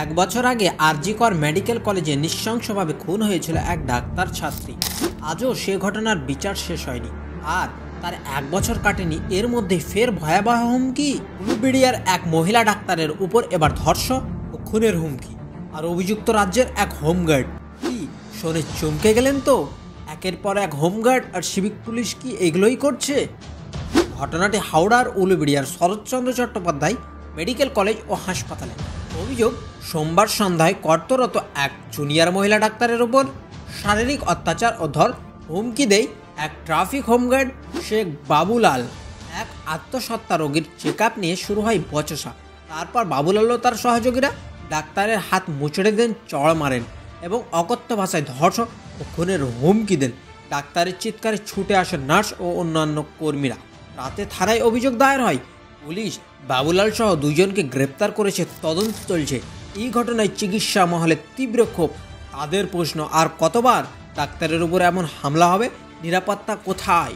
এক বছর আগে আরজি কর মেডিকেল কলেজে নৃশংসভাবে খুন হয়েছিল এক ডাক্তার ছাত্রী। আজও সে ঘটনার বিচার শেষ হয়নি, আর তার এক বছর কাটেনি, এর মধ্যে ফের ভয়াবহ হুমকি। উলুবেড়িয়ার এক মহিলা ডাক্তারের উপর এবার ধর্ষণ ও খুনের হুমকি, আর অভিযুক্ত রাজ্যের এক হোমগার্ড। কি শুনে চমকে গেলেন তো? একের পর এক হোমগার্ড আর সিভিক পুলিশ কি এগুলোই করছে? ঘটনাটি হাওড়ার উলুবেড়িয়ার শরৎচন্দ্র চট্টোপাধ্যায় মেডিকেল কলেজ ও হাসপাতালে। অভিযোগ, সোমবার সন্ধ্যায় কর্তরত এক জুনিয়র মহিলা ডাক্তারের উপর শারীরিক অত্যাচার ও হুমকি দেয় এক ট্রাফিক হোমগার্ড শেখ বাবুলাল। এক আত্মহত্যা রোগীর চেক আপ নিয়ে শুরু হয় বচসা। তারপর বাবুলাল ও তার সহযোগীরা ডাক্তারের হাত মুচড়ে দেন, চড় মারেন এবং অকথ্য ভাষায় ধর্ষণ ও খুনের হুমকি দেন। ডাক্তারের চিৎকারে ছুটে আসেন নার্স ও অন্যান্য কর্মীরা। রাতে থানায় অভিযোগ দায়ের হয়। পুলিশ বাবুলাল সহ দুইজনকে গ্রেপ্তার করেছে, তদন্ত চলছে। এই ঘটনায় চিকিৎসা মহলে তীব্র ক্ষোভ। তাদের প্রশ্ন, আর কতবার ডাক্তারের উপর এমন হামলা হবে? নিরাপত্তা কোথায়?